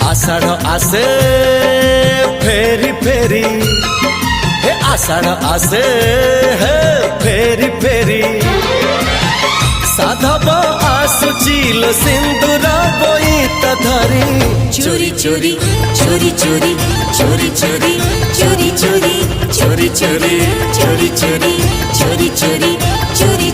आषाढ़ आसे फेरी फेरी हे आषाढ़ आसे हे फेरी फेरी साधब आसुचिल सिंदूर बोईत धरी चोरी चोरी चोरी चोरी चोरी चोरी चोरी चोरी चोरी चोरी चोरी चोरी चोरी चोरी चोरी चोरी